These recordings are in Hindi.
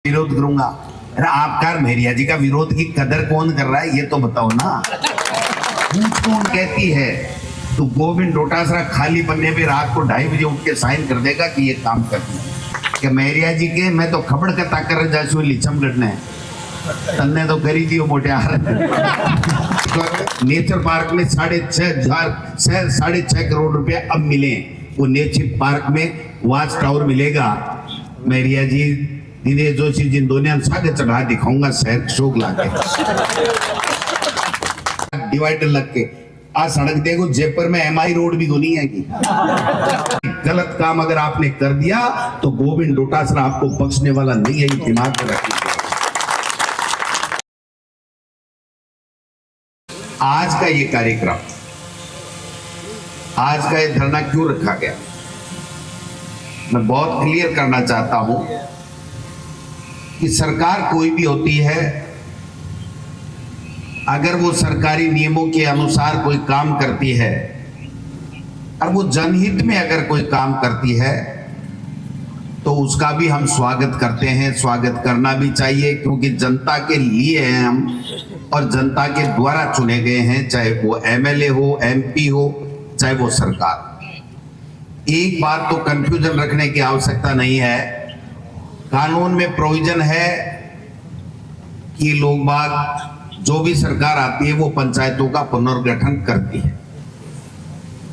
विरोध करूंगा। अरे आपका मेरिया जी का विरोध की कदर कौन कर रहा है ये तो बताओ ना। कौन कहती है तो गोविंद डोटासरा खाली पन्ने पे रात को 2:30 बजे उठ के साइन कर देगा कि ये काम करती है कि मेरिया जी के मैं तो खबड़ कता कर जासू लिचम गढ़ने तन्ने तो करी थी वो मोटियार। नेचर पार्क में 6.5 करोड़ रुपए अब मिले। वो नेचर पार्क में वॉच टावर मिलेगा। मेरिया जी दिनेश जोशी जिन दोनों सागे चढ़ा दिखाऊंगा शहर शोक लाके डिवाइडर लग के आज सड़क देखो जयपुर में MI रोड भी तो नहीं है कि गलत काम अगर आपने कर दिया तो गोविंद डोटासरा आपको बख्शने वाला नहीं है, दिमाग में रखिए। आज का ये कार्यक्रम, आज का ये धरना क्यों रखा गया, मैं बहुत क्लियर करना चाहता हूं कि सरकार कोई भी होती है, अगर वो सरकारी नियमों के अनुसार कोई काम करती है और वो जनहित में अगर कोई काम करती है तो उसका भी हम स्वागत करते हैं, स्वागत करना भी चाहिए, क्योंकि जनता के लिए हैं हम और जनता के द्वारा चुने गए हैं, चाहे वो MLA हो, MP हो, चाहे वो सरकार। एक बात तो कंफ्यूजन रखने की आवश्यकता नहीं है, कानून में प्रोविजन है कि लोग बाग जो भी सरकार आती है वो पंचायतों का पुनर्गठन करती है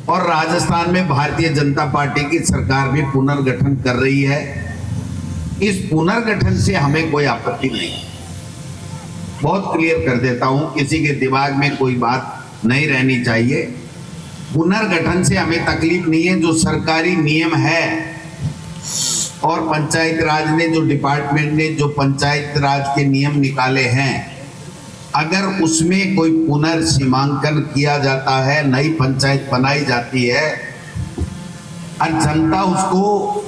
और राजस्थान में भारतीय जनता पार्टी की सरकार भी पुनर्गठन कर रही है। इस पुनर्गठन से हमें कोई आपत्ति नहीं, बहुत क्लियर कर देता हूं, किसी के दिमाग में कोई बात नहीं रहनी चाहिए। पुनर्गठन से हमें तकलीफ नहीं है। जो सरकारी नियम है और पंचायत राज ने, जो डिपार्टमेंट ने जो पंचायत राज के नियम निकाले हैं, अगर उसमें कोई पुनर्सीमांकन किया जाता है, नई पंचायत बनाई जाती है और जनता उसको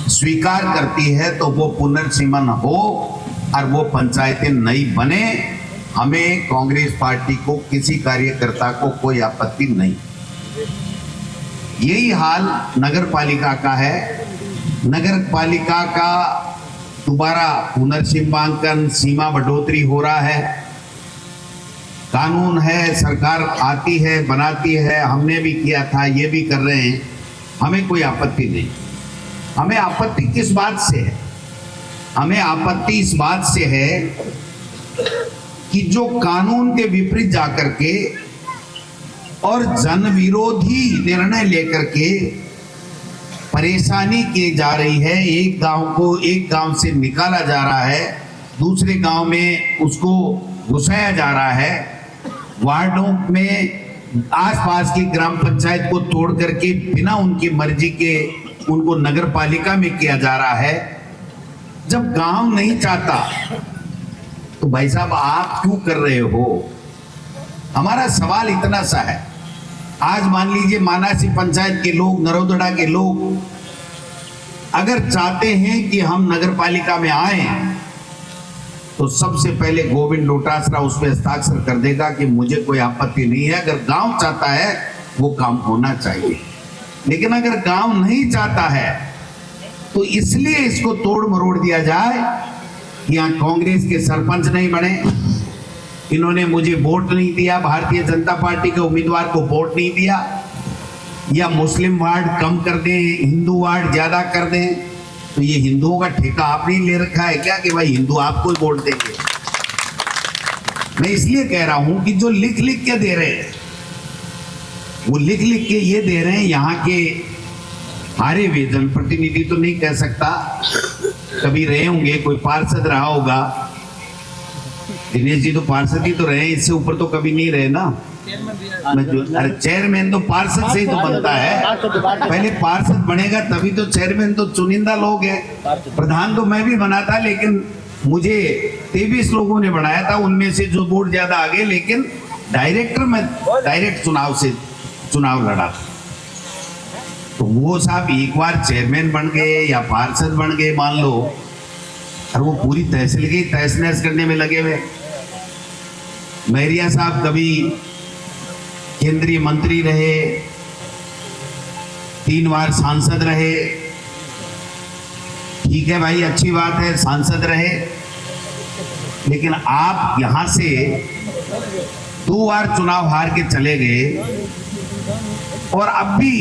स्वीकार करती है तो वो पुनर्सीमन हो और वो पंचायतें नई बने, हमें कांग्रेस पार्टी को, किसी कार्यकर्ता को कोई आपत्ति नहीं। यही हाल नगर पालिका का है। नगर पालिका का दोबारा पुनर्सीमांकन, सीमा बढ़ोतरी हो रहा है। कानून है, सरकार आती है, बनाती है, हमने भी किया था, ये भी कर रहे हैं, हमें कोई आपत्ति नहीं। हमें आपत्ति किस बात से है? हमें आपत्ति इस बात से है कि जो कानून के विपरीत जाकर के और जन विरोधी निर्णय लेकर के परेशानी की जा रही है, एक गांव को एक गांव से निकाला जा रहा है, दूसरे गांव में उसको घुसाया जा रहा है, वार्डों में आसपास की ग्राम पंचायत को तोड़ करके बिना उनकी मर्जी के उनको नगर पालिका में किया जा रहा है। जब गांव नहीं चाहता तो भाई साहब आप क्यों कर रहे हो? हमारा सवाल इतना सा है, आज मान लीजिए मानासी पंचायत के लोग, नरोदड़ा के लोग अगर चाहते हैं कि हम नगर पालिका में आए तो सबसे पहले गोविंद डोटासरा उस पर हस्ताक्षर कर देगा कि मुझे कोई आपत्ति नहीं है। अगर गांव चाहता है वो काम होना चाहिए, लेकिन अगर गांव नहीं चाहता है तो इसलिए इसको तोड़ मरोड़ दिया जाए। यहाँ कांग्रेस के सरपंच नहीं बने, इन्होंने मुझे वोट नहीं दिया, भारतीय जनता पार्टी के उम्मीदवार को वोट नहीं दिया, या मुस्लिम वार्ड कम कर दें, हिंदू वार्ड ज्यादा कर दें, तो ये हिंदुओं का ठेका आपने ले रखा है क्या कि भाई हिंदू आपको ही वोट देंगे? मैं इसलिए कह रहा हूं कि जो लिख लिख के दे रहे हैं वो लिख लिख के ये दे रहे हैं, यहाँ के हारे हुए जनप्रतिनिधि तो नहीं कह सकता, कभी रहे होंगे, कोई पार्षद रहा होगा, दिनेश जी तो पार्षद ही तो रहे, इससे ऊपर तो कभी नहीं रहे ना। अरे चेयरमैन तो पार्षद से ही तो बनता है, पहले पार्षद बनेगा तभी तो चेयरमैन तो चुनिंदा लोग हैं। प्रधान तो मैं भी बना था, लेकिन मुझे 23 लोगों ने बनाया था, उनमें से जो वोट ज्यादा आ गए, लेकिन डायरेक्टर में डायरेक्ट चुनाव से चुनाव लड़ा। तो वो साहब एक बार चेयरमैन बन गए या पार्षद बन गए मान लो, और वो पूरी तहसील की तहस नहस करने में लगे हुए। मेरिया साहब कभी केंद्रीय मंत्री रहे, 3 बार सांसद रहे, ठीक है भाई, अच्छी बात है, सांसद रहे, लेकिन आप यहां से 2 बार चुनाव हार के चले गए और अब भी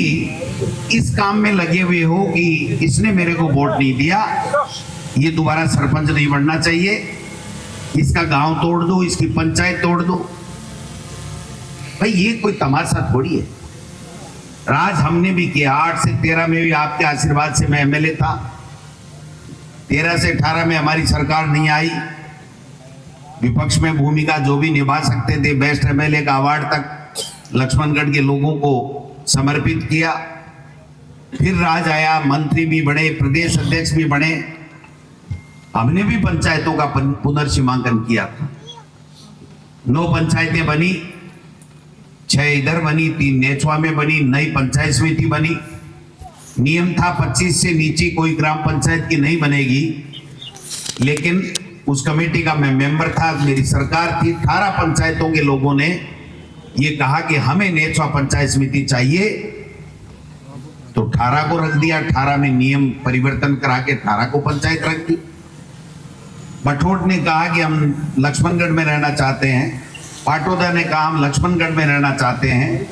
इस काम में लगे हुए हो कि इसने मेरे को वोट नहीं दिया, ये दोबारा सरपंच नहीं बनना चाहिए, इसका गांव तोड़ दो, इसकी पंचायत तोड़ दो। भाई ये कोई तमाशा थोड़ी है। राज हमने भी किया। 8 से 13 में भी आपके आशीर्वाद से मैं एमएलए था। 13 से 18 में हमारी सरकार नहीं आई। विपक्ष में भूमिका जो भी निभा सकते थे, बेस्ट एमएलए का अवार्ड तक लक्ष्मणगढ़ के लोगों को समर्पित किया। फिर राज आया, मंत्री भी बने, प्रदेश अध्यक्ष भी बने। हमने भी पंचायतों का पुनर्सीमांकन किया था। 9 पंचायतें बनी, 6 इधर बनी, 3 नेचवा में बनी, नई पंचायत समिति बनी। नियम था 25 से नीचे कोई ग्राम पंचायत की नहीं बनेगी, लेकिन उस कमेटी का मैं मेंबर था, मेरी सरकार थी। 18 पंचायतों के लोगों ने ये कहा कि हमें नेचवा पंचायत समिति चाहिए, तो 18 को रख दिया। 18 में नियम परिवर्तन करा के 18 को पंचायत रख दी। बठोट ने कहा कि हम लक्ष्मणगढ़ में रहना चाहते हैं, पाटोदा ने कहा हम लक्ष्मणगढ़ में रहना चाहते हैं,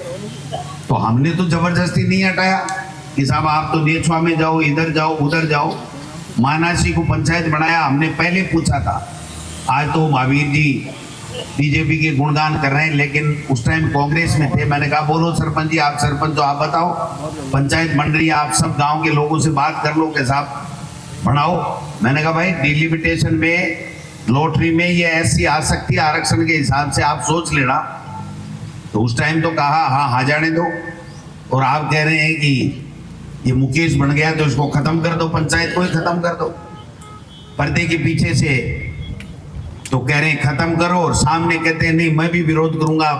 तो हमने तो जबरदस्ती नहीं हटाया कि साहब आप तो नेचवा में जाओ, इधर जाओ, उधर जाओ। मानासी को पंचायत बनाया, हमने पहले पूछा था। आज तो महावीर जी बीजेपी के गुणगान कर रहे हैं, लेकिन उस टाइम कांग्रेस में थे। मैंने कहा बोलो सरपंच जी, आप सरपंच तो आप बताओ, पंचायत बन रही है, आप सब गांव के लोगों से बात कर लो कि साहब बनाओ। मैंने कहा भाई डिलिमिटेशन में, लॉटरी में ये ऐसी आ सकती है, आरक्षण के हिसाब से आप सोच लेना। तो उस टाइम तो कहा हाँ जाने दो। और आप कह रहे हैं कि ये मुकेश बन गया तो इसको खत्म कर दो, पंचायत को ही खत्म कर दो। पर्दे के पीछे से तो कह रहे हैं खत्म करो, और सामने कहते हैं नहीं मैं भी विरोध करूंगा,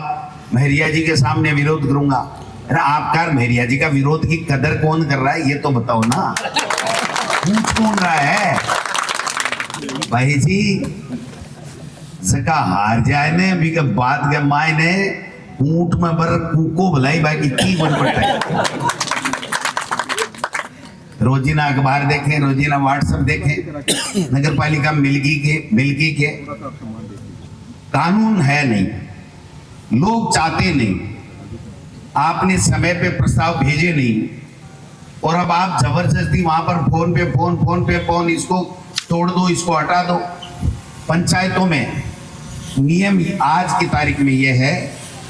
महरिया जी के सामने विरोध करूंगा। अरे आपका महरिया जी का विरोध की कदर कौन कर रहा है ये तो बताओ ना। कौन रहा है भाई जी, सका हार जाए ने अभी का बात के माय ने ऊंट में बर कुको भलाई बाकी की बन पड़ता। रोजीना अखबार देखें, रोजीना व्हाट्सएप देखें, नगर पालिका मिल्की के कानून है नहीं, लोग चाहते नहीं, आपने समय पे प्रस्ताव भेजे नहीं, और अब आप जबरदस्ती वहां पर फोन पे फोन, इसको तोड़ दो, इसको हटा दो। पंचायतों में नियम आज की तारीख में यह है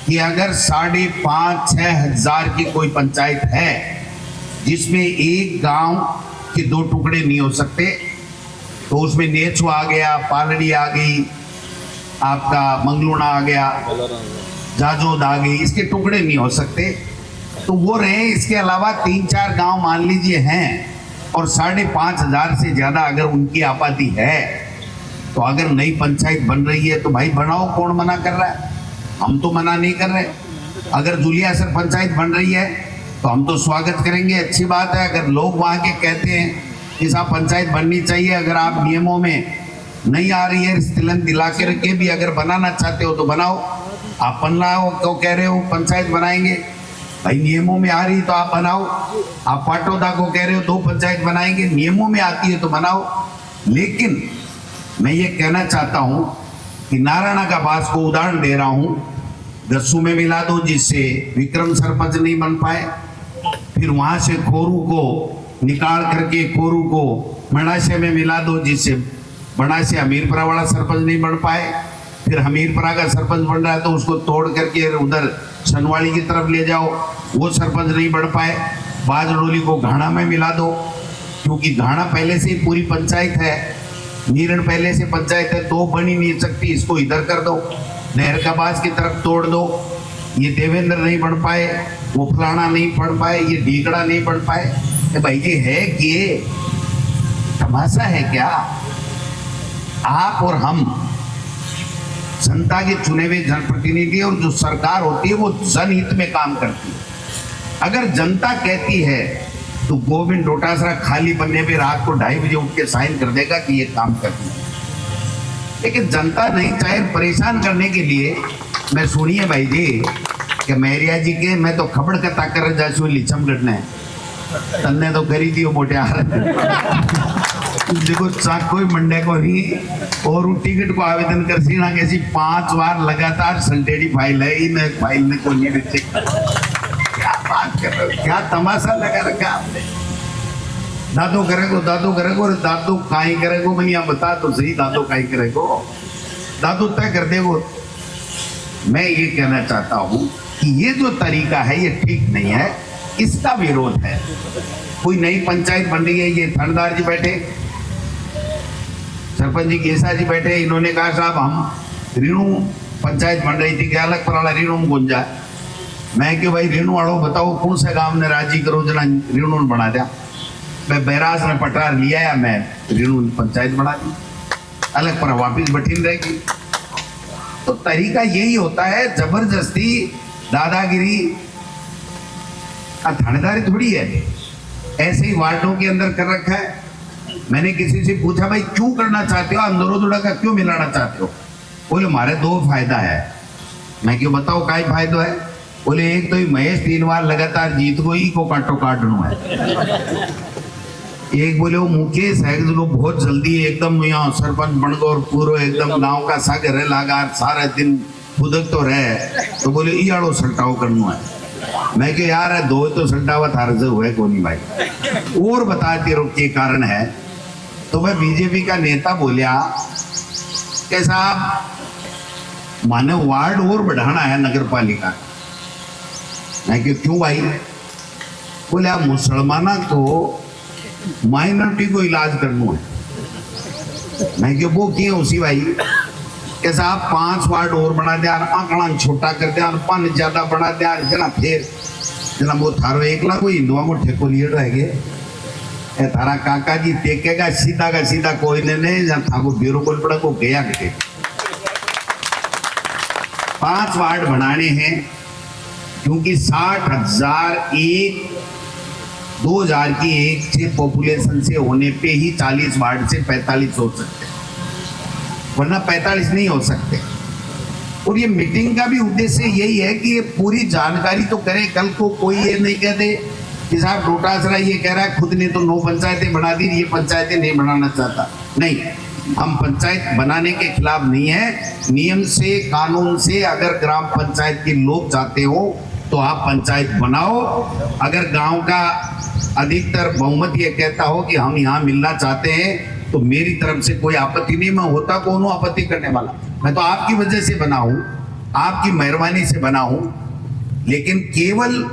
कि अगर 5,500-6 हजार की कोई पंचायत है जिसमें एक गांव के 2 टुकड़े नहीं हो सकते, तो उसमें नेचवा आ गया, पालड़ी आ गई, आपका मंगलूना आ गया, जाजोद आ गई, इसके टुकड़े नहीं हो सकते, तो वो रहे। इसके अलावा 3-4 गांव मान लीजिए हैं और 5,500 से ज्यादा अगर उनकी आबादी है, तो अगर नई पंचायत बन रही है तो भाई बनाओ, कौन मना कर रहा है? हम तो मना नहीं कर रहे। अगर जुलियासर पंचायत बन रही है तो हम तो स्वागत करेंगे, अच्छी बात है। अगर लोग वहाँ के कहते हैं कि साहब पंचायत बननी चाहिए, अगर आप नियमों में नहीं आ रही है, तिलन दिला के भी अगर बनाना चाहते हो तो बनाओ। आप पन्नाओ तो कह रहे हो पंचायत बनाएंगे, भाई नियमों में आ रही तो आप बनाओ। आप पाटोदा को कह रहे हो 2 पंचायत बनाएंगे, नियमों में आती है तो बनाओ। लेकिन मैं ये कहना चाहता हूँ कि नारायणा का बास को उदाहरण दे रहा हूँ, दस्सू में मिला दो जिससे विक्रम सरपंच नहीं बन पाए, फिर वहां से खोरू को निकाल करके खोरू को मनासे में मिला दो जिससे मनासे हमीरपुरा वाला सरपंच नहीं बन पाए, फिर हमीरपुरा का सरपंच बन रहा है तो उसको तोड़ करके उधर सनवाड़ी की तरफ ले जाओ, वो सरपंच नहीं बन पाए। बाजडोली को घाना में मिला दो, क्योंकि घाना पहले से ही पूरी पंचायत है, नीरण पहले से पंचायत है, तो बन ही नहीं सकती, इसको इधर कर दो। नहरकाबाज की तरफ तोड़ दो, ये देवेंद्र नहीं बन पाए, वो फलाना नहीं बन पाए, ये ढीकड़ा नहीं बन पाए। भाई ये है कि तमाशा है क्या? आप और हम जनता के चुने हुए जनप्रतिनिधि, और जो सरकार होती है वो जनहित में काम करती है। अगर जनता कहती है तो गोविंद डोटासरा खाली पन्ने पे रात को 2:30 बजे उठ के साइन कर देगा कि ये काम करती है। लेकिन जनता नहीं चाहे, परेशान करने के लिए। मैं सुनिए भाई जी कि महरिया जी के मैं तो खबड़ कथा कर जासू लिचम गढ़ने तन्ने तो करी थी वो मोटे देखो कोई मंडे को नहीं और वो टिकट को आवेदन कर सी ना कैसी 5 बार लगातार संटेडी फाइल है इन फाइल ने को नहीं चेक। क्या बात कर रहे हो, क्या तमाशा लगा रखा आपने। दादो करेगो और दादो काई करेगो, मैं यहाँ बता तो सही, दादो काई करेगो, दादो तय कर देगो। मैं ये कहना चाहता हूँ कि ये जो तरीका है ये ठीक नहीं है, इसका विरोध है। कोई नई पंचायत बन रही है, ये थानेदार जी बैठे, सरपंच जी केसा जी बैठे, इन्होंने कहा साहब हम रीणु पंचायत बन रही थी, क्या अलग पराला रीणु में गुंजा। मैं क्यों भाई रीणु वालों बताओ कौन से गांव ने राजी करो जना रीणु बना दिया। मैं बैराज ने पटार लिया या मैं रीणु पंचायत बना दी, अलग पर वापिस बठीन रहेगी। तो तरीका यही होता है, जबरदस्ती दादागिरी का थानेदारी थोड़ी है। ऐसे ही वार्डों के अंदर कर रखा है। मैंने किसी से पूछा भाई क्यों करना चाहते हो, अंदरों का क्यों मिलाना चाहते हो। बोले हमारे 2 फायदा है। मैं क्यों बताओ का फायदा है। बोले एक तो महेश 3 बार लगातार जीत को ही को काटो काटनो है। एक बोले वो मुकेश है जो बहुत जल्दी एकदम यहाँ सरपंच बन गो और पूरा एकदम गांव का सागर है लागा सारा दिन खुदक तो रहे, तो बोले इयाड़ो सल्टाव करना है। मैं क्या यार है 2 तो सल्टावा थार से हुए कोनी भाई। और बताते रहो के कारण है। तो मैं बीजेपी का नेता बोलिया कि साहब माने वार्ड और बढ़ाना है नगर पालिका। मैं क्यों भाई। बोले आप मुसलमाना को माइनॉरिटी को इलाज करना है। मैं क्यों वो किए उसी भाई के साहब 5 वार्ड और बना दिया, आंकड़ा छोटा कर दिया, पान ज्यादा बना दिया जना, फिर जना वो थारो एकला को हिंदुआ को ठेको लिए रह गए। थारा काका जी टेकेगा सीधा का सीधा कोई ने जहाँ था वो ब्यूरो कोल पड़ा को गया के 5 वार्ड बनाने हैं, क्योंकि 60,000 2000 की एक से पॉपुलेशन से होने पे ही 40 वार्ड से 45 हो सकते, वरना 45 नहीं हो सकते। और ये मीटिंग का भी उद्देश्य यही है कि ये पूरी जानकारी तो करें। कल को कोई ये नहीं कहते कि साहब डोटासरा ये कह रहा है खुद ने तो 9 पंचायतें बना दी, ये पंचायतें नहीं बनाना चाहता। नहीं, हम पंचायत बनाने के खिलाफ नहीं है। नियम से कानून से अगर ग्राम पंचायत के लोग चाहते हो तो आप पंचायत बनाओ। अगर गांव का अधिकतर बहुमत ये कहता हो कि हम यहाँ मिलना चाहते हैं तो मेरी तरफ से कोई आपत्ति नहीं। मैं होता कौन हूँ आपत्ति करने वाला। मैं तो आपकी वजह से बना हूँ, आपकी मेहरबानी से बना हूँ। लेकिन केवल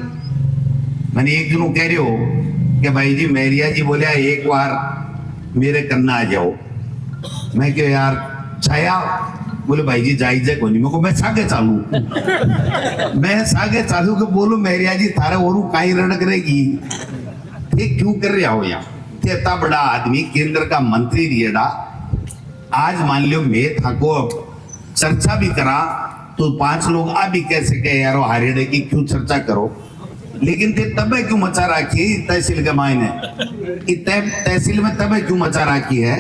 मैंने एक दिन कह रहे हो कि भाई जी मेरिया जी बोले एक बार मेरे करना आ जाओ। मैं क्यों यार छाया। बोले भाई जी जाइजे को नहीं। मेरे को मैं सागे चालू मैं सागे चालू के बोलू मेरिया जी थारा और काई रणक रहेगी ये क्यों कर रहा हो यहाँ। इतना बड़ा आदमी केंद्र का मंत्री रिएडा, आज मान लो मैं था को चर्चा भी करा तो 5 लोग आ भी कैसे कहे यारो हारेडे की क्यों चर्चा करो। लेकिन ते तबे क्यों मचा रखी तहसील के मायने, तहसील में तबे क्यों मचा रखी है।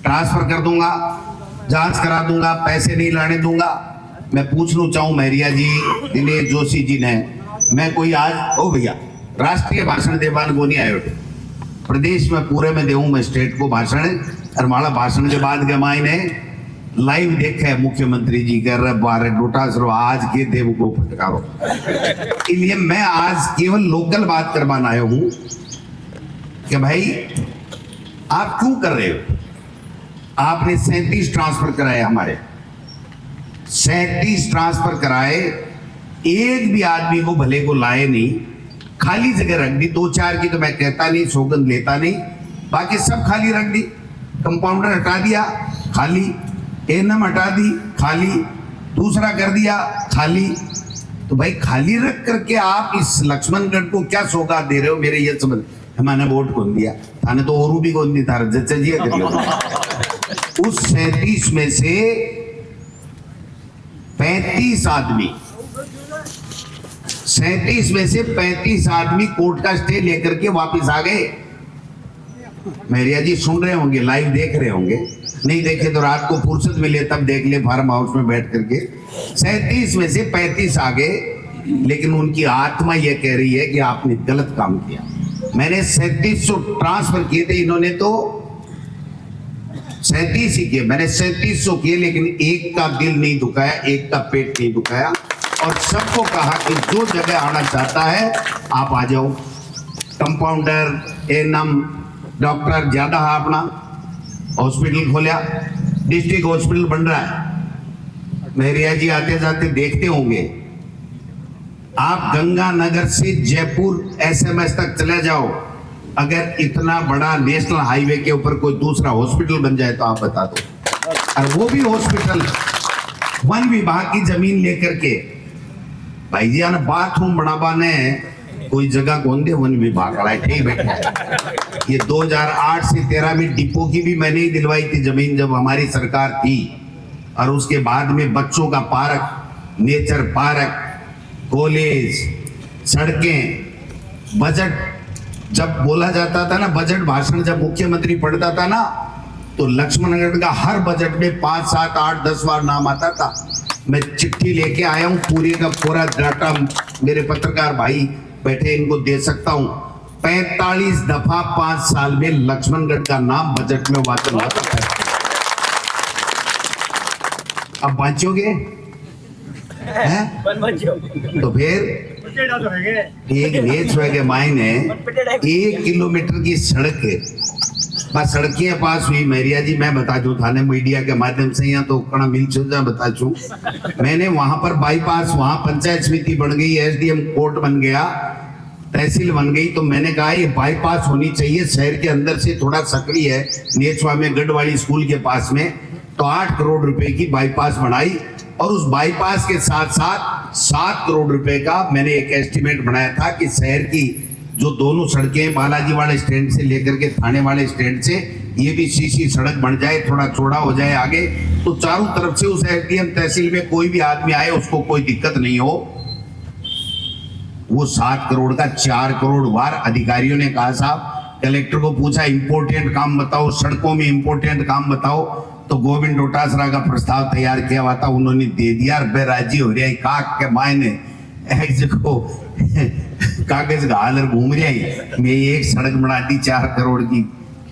ट्रांसफर कर दूंगा, जांच करा दूंगा, पैसे नहीं लाने दूंगा। मैं पूछना चाहूं मेरिया जी दिनेश जोशी जी ने, मैं कोई आज ओ भैया राष्ट्रीय भाषण देवान को नहीं आयो, प्रदेश में पूरे में देऊं मैं स्टेट को भाषण। और माला भाषण के बाद के मायने लाइव देखा है मुख्यमंत्री जी कह रहे बारे डोटासरो आज के देव को फटकारो। इसलिए मैं आज केवल लोकल बात करवाना आया हूं कि भाई आप क्यों कर रहे हो। आपने 37 ट्रांसफर कराए, हमारे 37 ट्रांसफर कराए, एक भी आदमी को भले को लाए नहीं, खाली जगह रख दी। 2-4 की तो मैं कहता नहीं, सौगंध लेता नहीं, बाकी सब खाली रख दी। कंपाउंडर हटा दिया खाली, एनएम हटा दी खाली, दूसरा कर दिया खाली। तो भाई खाली रख करके आप इस लक्ष्मणगढ़ को क्या सौगात दे रहे हो। मेरे ये समझ मैंने वोट कौन दिया थाने तो और भी कौन नहीं था जी। उस 37 में से 35 आदमी 37 में से 35 आदमी कोर्ट का स्टे लेकर के वापस आ गए। मेरिया जी सुन रहे होंगे, लाइव देख रहे होंगे, नहीं देखे तो रात को फुर्सत मिले तब देख ले फार्म हाउस में बैठ करके। 37 में से 35 आ गए, लेकिन उनकी आत्मा यह कह रही है कि आपने गलत काम किया। मैंने 3700 ट्रांसफर किए थे, इन्होंने तो 37 ही किए, मैंने 3700 किए, लेकिन एक का दिल नहीं दुखाया, एक का पेट नहीं दुखाया, और सबको कहा कि जो जगह आना चाहता है आप आ जाओ। कंपाउंडर एएनएम डॉक्टर ज्यादा है, अपना हॉस्पिटल खोला, डिस्ट्रिक्ट हॉस्पिटल बन रहा है। मेहरिया जी आते जाते देखते होंगे, आप गंगानगर से जयपुर एसएमएस तक चले जाओ, अगर इतना बड़ा नेशनल हाईवे के ऊपर कोई दूसरा हॉस्पिटल बन जाए तो आप बता दो। और वो भी हॉस्पिटल वन विभाग की जमीन लेकर के, भाई जी आना बाथरूम बनावा ने कोई जगह कौन दे, वन विभाग वाला ठीक बैठे। ये 2008 से 13 में डिपो की भी मैंने ही दिलवाई थी जमीन, जब हमारी सरकार थी। और उसके बाद में बच्चों का पार्क, नेचर पार्क, कॉलेज, सड़कें, बजट जब बोला जाता था ना, बजट भाषण जब मुख्यमंत्री पढ़ता था ना, तो लक्ष्मणगढ़ का हर बजट में 5, 7, 8, 10 बार नाम आता था। मैं चिट्ठी लेके आया हूँ, पूरे का पूरा डाटा मेरे पत्रकार भाई बैठे, इनको दे सकता हूँ। 45 दफा 5 साल में लक्ष्मणगढ़ का नाम बजट में वाचन होता है। अब बांचोगे तो फिर एक नेच के मायने 1 किलोमीटर की सड़क है, बस सड़कें पास हुई। मेरिया जी मैं बता दूं, थाने मीडिया के माध्यम से यहाँ तो कड़ा मिल चुका बता चू, मैंने वहां पर बाईपास, वहां पंचायत समिति बन गई, एसडीएम कोर्ट बन गया, तहसील बन गई, तो मैंने कहा ये बाईपास होनी चाहिए शहर के अंदर से, थोड़ा सक्रिय है नेचवा में गढ़वाली स्कूल के पास में, तो 8 करोड़ रुपए की बाईपास बनाई। और उस बाईपास के साथ साथ 7 करोड़ रुपए का मैंने एक एस्टिमेट बनाया था कि शहर की जो दोनों सड़कें बालाजी वाले स्टैंड से लेकर के थाने वाले स्टैंड से, ये भी सीसी सड़क बन जाए, थोड़ा चौड़ा हो जाए आगे, तो चारों तरफ से उस एसडीएम तहसील में कोई भी आदमी आए उसको कोई दिक्कत नहीं हो। वो 7 करोड़ का 4 करोड़ वार अधिकारियों ने कहा, साहब कलेक्टर को पूछा इंपोर्टेंट काम बताओ, सड़कों में इंपोर्टेंट काम बताओ, तो गोविंद डोटासरा का प्रस्ताव तैयार किया हुआ था, उन्होंने दे दिया। राजी हो रहा है काक के मायने को कागज का हालर घूम रहा है। मैं एक सड़क बना दी, 4 करोड़ की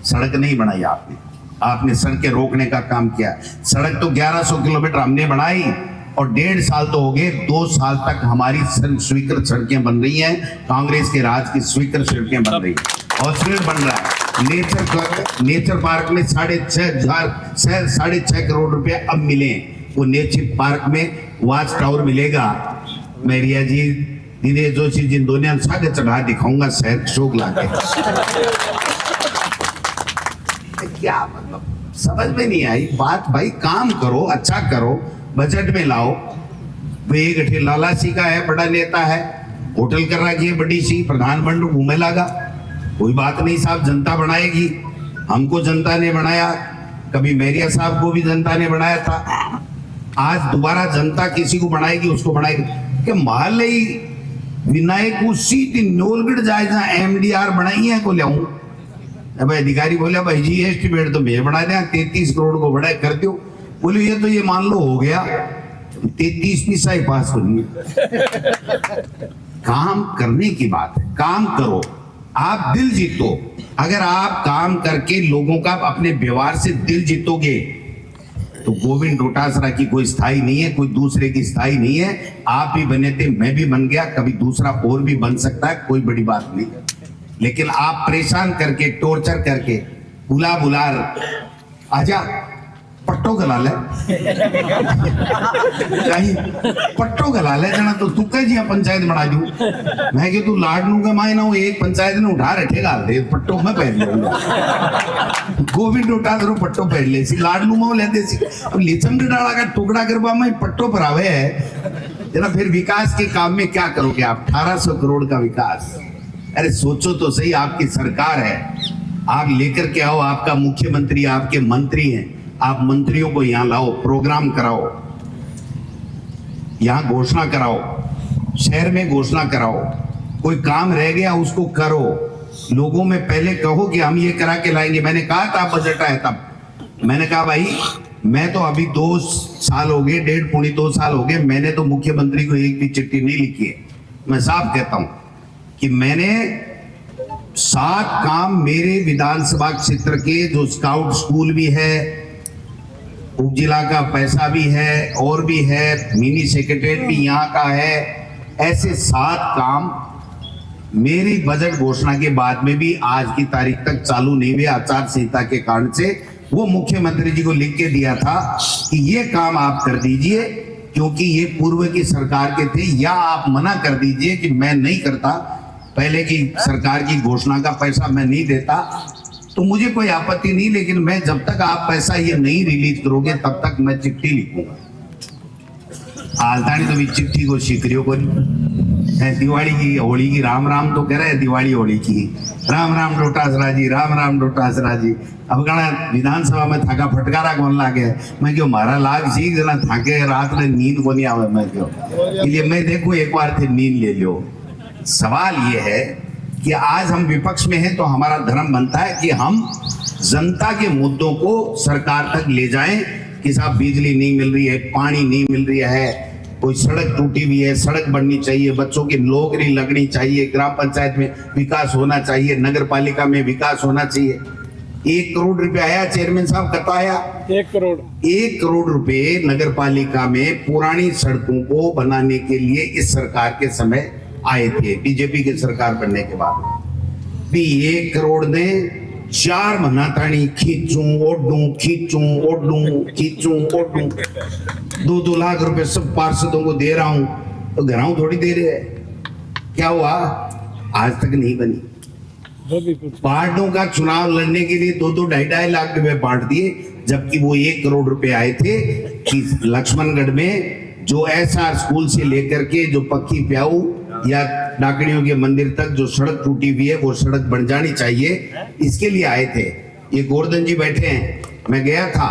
सड़क नहीं बनाई आपने, आपने सड़कें रोकने का काम किया। सड़क तो 1100 किलोमीटर हमने बनाई, और 1.5 साल तो हो गए, 2 साल तक हमारी स्वीकृत सड़कें बन रही हैं, कांग्रेस के राज की स्वीकृत सड़कें बन रही हैं, हॉस्पिटल बन रहा है। नेचर पार्क में 6.5 करोड़ रुपए अब मिले, वो नेचर पार्क में वॉच टावर मिलेगा। मेरिया जी दिनेश जोशी जिन दोनों सागे चढ़ा दिखाऊंगा शहर शोक लाके। क्या मतलब समझ में नहीं आई बात, भाई काम करो, अच्छा करो, बजट में लाओ। वो एक लाला सी का है, बड़ा नेता है, होटल कर रखी है बड़ी सी, प्रधानमंत्री घूमे लगा, कोई बात नहीं साहब, जनता बनाएगी। हमको जनता ने बनाया, कभी मेरिया साहब को भी जनता ने बनाया था, आज दोबारा जनता किसी को बनाएगी, उसको बनाएगी। कि माले विनायक सीधी नोलगढ़ जाए जहाँ एमडीआर बनाई है को लियाऊं, अब अधिकारी बोले भाई जी एस्टिमेट तो मैं बना दिया, 33 करोड़ को बड़ा कर दो। बोले ये तो ये मान लो हो गया, 33 पैसा ही पास हो रही है। काम करने की बात है, काम करो, आप दिल जीतो। अगर आप काम करके लोगों का अपने व्यवहार से दिल जीतोगे तो गोविंद डोटासरा की कोई स्थाई नहीं है, कोई दूसरे की स्थाई नहीं है। आप भी बने थे, मैं भी बन गया, कभी दूसरा और भी बन सकता है, कोई बड़ी बात नहीं। लेकिन आप परेशान करके, टॉर्चर करके, बुलार आजा पट्टो गला ले पट्टो गला ले जना, तो तू कह जी पंचायत बना दू। मैं कि तू लाडनू का मायना हूं, एक पंचायत ने उठा रखे गाल दे पट्टो में पहन लूंगा। गोविंद उठा करो पट्टो पहन ले सी, लाडनू में लेते सी, अब लिचम डाला का टुकड़ा करवा में पट्टो पर आवे है जना। फिर विकास के काम में क्या करोगे आप? 1800 करोड़ का विकास, अरे सोचो तो सही, आपकी सरकार है, आप लेकर के आओ, आपका मुख्यमंत्री, आपके मंत्री हैं, आप मंत्रियों को यहां लाओ, प्रोग्राम कराओ, यहां घोषणा कराओ, शहर में घोषणा कराओ, कोई काम रह गया उसको करो, लोगों में पहले कहो कि हम ये करा के लाएंगे। मैंने कहा था बजट आया तब, मैंने कहा भाई मैं तो अभी 2 साल हो गए, 1.5-2 साल हो गए, मैंने तो मुख्यमंत्री को एक भी चिट्ठी नहीं लिखी है। मैं साफ कहता हूं कि मैंने 7 काम मेरे विधानसभा क्षेत्र के, जो स्काउट स्कूल भी है, उप जिला का पैसा भी है और भी है, मिनी सेक्रेटरीट भी यहाँ का है। ऐसे 7 काम मेरी बजट घोषणा के बाद में भी आज की तारीख तक चालू नहीं हुए आचार संहिता के कारण से। वो मुख्यमंत्री जी को लिख के दिया था कि ये काम आप कर दीजिए क्योंकि ये पूर्व की सरकार के थे, या आप मना कर दीजिए कि मैं नहीं करता, पहले की सरकार की घोषणा का पैसा मैं नहीं देता, तो मुझे कोई आपत्ति नहीं, लेकिन मैं जब तक आप पैसा ये नहीं रिलीज करोगे तब तक मैं चिट्ठी लिखूंगा। आलतानी तो भी चिट्ठी को शिकरियों को दिवाली की होली की राम राम तो कह रहे हैं, दिवाली होली की राम राम डोटासरा जी, राम राम डोटासरा जी। अब कहना विधानसभा में थाका फटकारा कौन लागे, मैं क्यों मारा लाग सीख जना थाके रात में नींद को नहीं आवे, मैं क्यों इसलिए मैं देखो एक बार थे नींद ले लो। सवाल ये है कि आज हम विपक्ष में हैं तो हमारा धर्म बनता है कि हम जनता के मुद्दों को सरकार तक ले जाएं कि साहब बिजली नहीं मिल रही है, पानी नहीं मिल रही है, कोई सड़क टूटी हुई है, सड़क बननी चाहिए, बच्चों की नौकरी लगनी चाहिए, ग्राम पंचायत में विकास होना चाहिए, नगर पालिका में विकास होना चाहिए। 1 करोड़ रुपए आया चेयरमैन साहब, कता आया 1 करोड़ रुपए नगर पालिका में पुरानी सड़कों को बनाने के लिए इस सरकार के समय आए थे। बीजेपी की सरकार बनने के बाद भी 1 करोड़ ने 4 महीना ताणी खींचूं ओढूं, खींचूं ओढूं, खींचूं ओढूं, 2-2 लाख रुपए सब पार्षदों को दे रहा हूं, तो घराओं थोड़ी दे रहे हैं। क्या हुआ, आज तक नहीं बनी। पार्टियों का चुनाव लड़ने के लिए 2-2 ढाई लाख रुपए बांट दिए, जबकि वो 1 करोड़ रुपए आए थे कि लक्ष्मणगढ़ में जो एसआर स्कूल से लेकर के जो पक्की प्याऊ या डाकड़ियों के मंदिर तक जो सड़क टूटी हुई है वो सड़क बन जानी चाहिए, इसके लिए आए थे। ये गोवर्धन जी बैठे हैं, मैं गया था,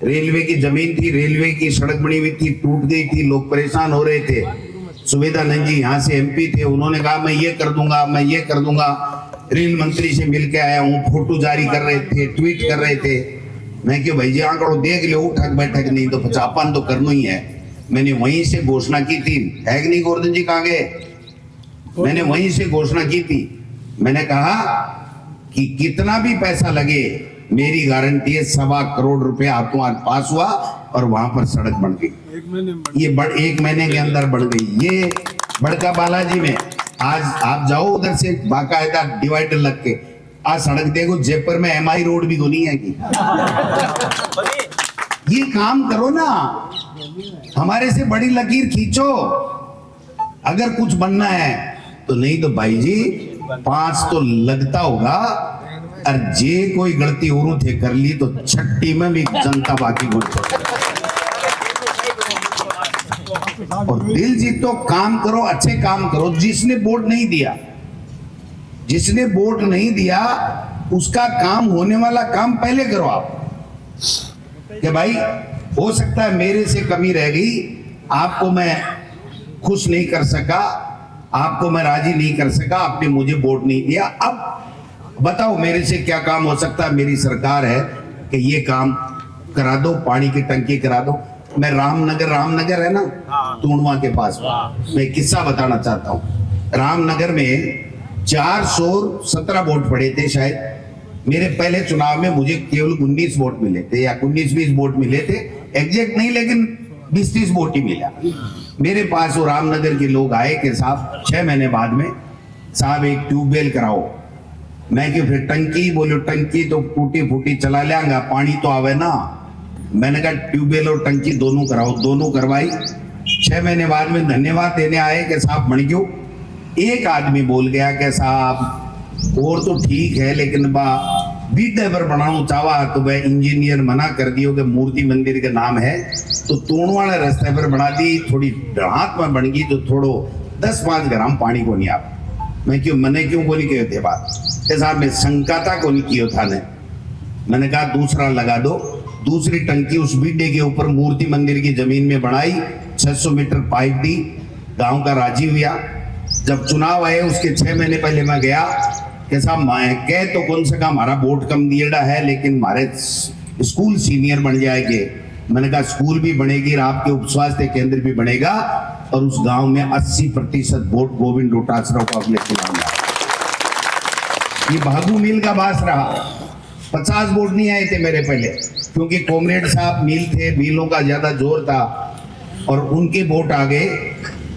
रेलवे की जमीन थी, रेलवे की सड़क बनी हुई थी, टूट गई थी, लोग परेशान हो रहे थे। सुवेदानंद जी यहाँ से एमपी थे, उन्होंने कहा मैं ये कर दूंगा, मैं ये कर दूंगा। रेल मंत्री से मिल के आया हूँ, फोटो जारी कर रहे थे, ट्वीट कर रहे थे। मैं क्यों भाई जी आंकड़ो देख लो, उठक बैठक नहीं तो पचापन तो करना ही है। मैंने वहीं से घोषणा की थी, है कि नहीं गोवर्धन जी, कहाँ गए? मैंने वहीं से घोषणा की थी। मैंने कहा कि कितना भी पैसा लगे, मेरी गारंटी है 1.25 करोड़ रुपए हाथों हाथ पास हुआ और वहां पर सड़क बन गई। ये 1 महीने के अंदर बढ़ गई। ये बड़का बालाजी में आज आप जाओ उधर से बाकायदा डिवाइडर लग के आज सड़क देखो, जयपुर में एमआई रोड भी तो नहीं है कि ये काम करो ना, हमारे से बड़ी लकीर खींचो अगर कुछ बनना है तो। नहीं तो भाई जी 5 तो लगता होगा, और जे कोई गलती और थे कर ली तो छट्टी में भी जनता बाकी को। और दिल जीतो, काम करो, अच्छे काम करो। जिसने वोट नहीं दिया, जिसने वोट नहीं दिया उसका काम, होने वाला काम पहले करो आप। कि भाई हो सकता है मेरे से कमी रह गई, आपको मैं खुश नहीं कर सका, आपको मैं राजी नहीं कर सका, आपने मुझे वोट नहीं दिया। अब बताओ मेरे से क्या काम हो सकता है? मेरी सरकार है कि ये काम करा दो, पानी की टंकी करा दो। मैं रामनगर है ना तूणवा के पास, मैं किस्सा बताना चाहता हूँ। रामनगर में 417 वोट पड़े थे शायद। मेरे पहले चुनाव में मुझे केवल 19 वोट मिले थे या 19-20 वोट मिले थे, एग्जैक्ट नहीं लेकिन 20-30 वोट ही मिला। मेरे पास वो रामनगर के लोग आए कि साहब 6 महीने बाद में साहब एक ट्यूबवेल कराओ। मैं कि फिर टंकी, बोलो टंकी तो टूटी फूटी चला लेंगा, पानी तो आवे ना। मैंने कहा ट्यूबवेल और टंकी दोनों कराओ, दोनों करवाई। 6 महीने बाद में धन्यवाद देने आए कि साहब बन गयो। एक आदमी बोल गया कि साहब और तो ठीक है लेकिन बीटे पर बनाना चाहवा तो वह इंजीनियर मना कर दियो कि मूर्ति मंदिर का नाम है तो तोड़वाले रास्ते पर बना दी, थोड़ी हाथ में बन गई तो थोड़ो 10-5 ग्राम पानी को नहीं आप। मैं क्यों मैंने क्यों को नहीं किए थे बात साहब, मैं शंकाता को नहीं किया था ने। मैंने कहा दूसरा लगा दो। दूसरी टंकी उस बीडे के ऊपर मूर्ति मंदिर की जमीन में बनाई, 600 मीटर पाइप दी, गांव का राजी हुआ। जब चुनाव आए उसके 6 महीने पहले मैं गया कि साहब मैं कह तो कौन सा हमारा वोट कम दिएड़ा है लेकिन हमारे स्कूल सीनियर बन जाएंगे। मैंने कहा स्कूल भी बनेगी और आपके उप स्वास्थ्य केंद्र भी बनेगा और उस गांव में 80% वोट गोविंद डोटासरा को अगले चुनाव में। ये भागू मिल का बास रहा। 50 वोट नहीं आए थे मेरे पहले, क्योंकि कॉमरेड साहब मिल थे, मिलों का ज्यादा जोर था और उनके वोट आ गए।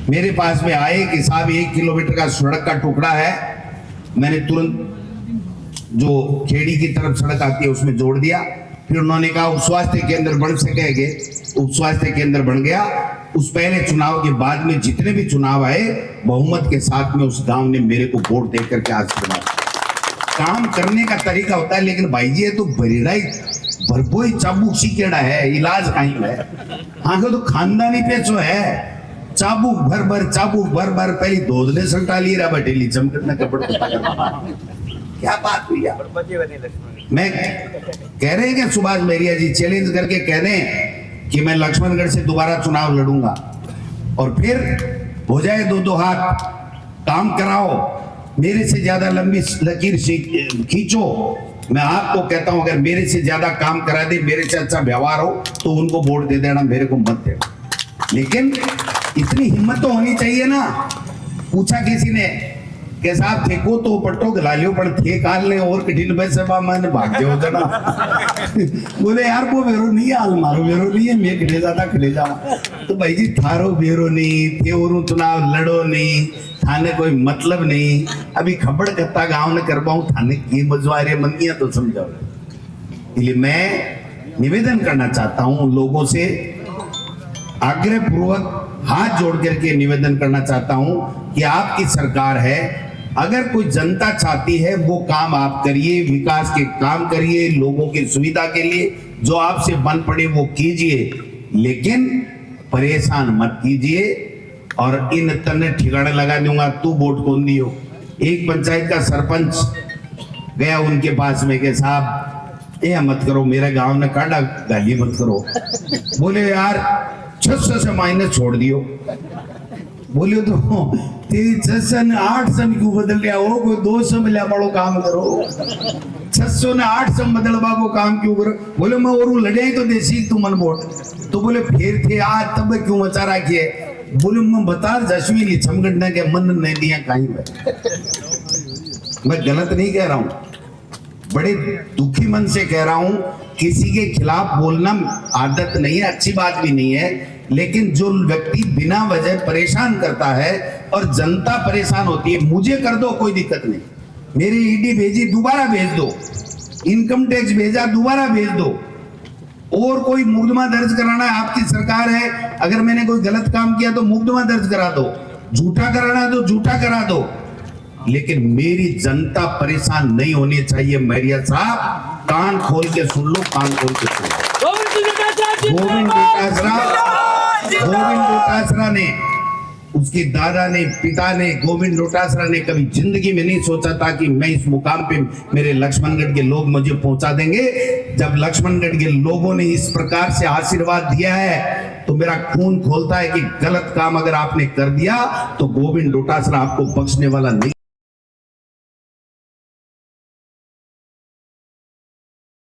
मेरे पास में आए कि साहब 1 किलोमीटर का सड़क का टुकड़ा है। मैंने तुरंत जो खेड़ी की तरफ सड़क आती है उसमें जोड़ दिया। फिर उन्होंने कहा उप स्वास्थ्य केंद्र बन सकेंगे, उप स्वास्थ्य केंद्र बन गया। उस पहले चुनाव के बाद में जितने भी चुनाव आए बहुमत के साथ में उस गांव ने मेरे को वोट दे करके आशीर्वाद। काम करने का तरीका होता है, लेकिन भाई जी ये तो बरीड़ा ही भरपोई चाबुक सीकेड़ा है, इलाज कहीं है। आगे तो खानदानी पेचो है, चाबुक भर भर पहली दोदले संटा ली रहा बटेली चमकना कपड़ क्या बात हुई यार। मैं कह रहे हैं कि सुभाष मेहरिया जी चैलेंज करके कह रहे हैं कि मैं लक्ष्मणगढ़ से दोबारा चुनाव लड़ूंगा और फिर हो जाए 2-2 हाथ, काम कराओ, मेरे से ज्यादा लंबी लकीर खींचो। मैं आपको कहता हूं अगर मेरे से ज्यादा काम करा दे, मेरे से अच्छा व्यवहार हो तो उनको वोट दे देना, मेरे को मत देना। लेकिन इतनी हिम्मत तो होनी चाहिए ना। पूछा किसी ने कि साहब ठेको तो पट्टो गला लियो पर थे काल ने और कठिन पैसे मैंने भाग गया होता ना। बोले यार वो बेरो नहीं है, हाल मारो बेरो नहीं है, मैं खड़े जाता खड़े जाऊं। तो भाई जी थारो बेरो नहीं थे और चुनाव लड़ो नहीं, थाने कोई मतलब नहीं। अभी खबड़ कत्ता गांव ने करवाऊं थाने की मजवारे मंदियां तो समझाओ। इसलिए मैं निवेदन करना चाहता हूं उन लोगों से, आग्रह पूर्वक हाथ जोड़ करके निवेदन करना चाहता हूं कि आपकी सरकार है, अगर कोई जनता चाहती है वो काम आप करिए, विकास के काम करिए, लोगों की सुविधा के लिए जो आपसे बन पड़े वो कीजिए, लेकिन परेशान मत कीजिए और इन तने ठिकाने लगा दूंगा तू वोट कौन दियो। एक पंचायत का सरपंच गया उनके पास में के साहब ये मत करो, मेरे गांव ने काटा गाली मत करो। बोले यार 600 से माइनस छोड़ दियो। बोले तो 600 ने 800 में क्यों बदल लिया हो, कोई 200 में लिया बड़ो काम करो, 600 ने 800 में बदलवा को काम क्यों करो। बोले मैं और लड़े तो देसी तू मन वोट। तो बोले फिर थे आज तब क्यों मचा रखिए। बोले मैं बता जश्वी चमगढ़ने के मन नहीं दिया कहीं में। मैं गलत नहीं कह रहा हूं, बड़े दुखी मन से कह रहा हूं। किसी के खिलाफ बोलना आदत नहीं है, अच्छी बात भी नहीं है, लेकिन जो व्यक्ति बिना वजह परेशान करता है और जनता परेशान होती है, मुझे कर दो कोई दिक्कत नहीं, मेरी ईडी भेजी दोबारा भेज दो, इनकम टैक्स भेजा दोबारा भेज दो, और कोई मुकदमा दर्ज कराना है आपकी सरकार है, अगर मैंने कोई गलत काम किया तो मुकदमा दर्ज करा दो, झूठा कराना है तो झूठा करा दो, लेकिन मेरी जनता परेशान नहीं होनी चाहिए। मेहरिया साहब कान खोल के सुन लो, कान खोल के सुन लो। गोविंद डोटासरा ने, उसके दादा ने, पिता ने, गोविंद डोटासरा ने कभी जिंदगी में नहीं सोचा था कि मैं इस मुकाम पे मेरे लक्ष्मणगढ़ के लोग मुझे पहुंचा देंगे। जब लक्ष्मणगढ़ के लोगों ने इस प्रकार से आशीर्वाद दिया है तो मेरा खून खोलता है कि गलत काम अगर आपने कर दिया तो गोविंद डोटासरा आपको बख्शने वाला नहीं।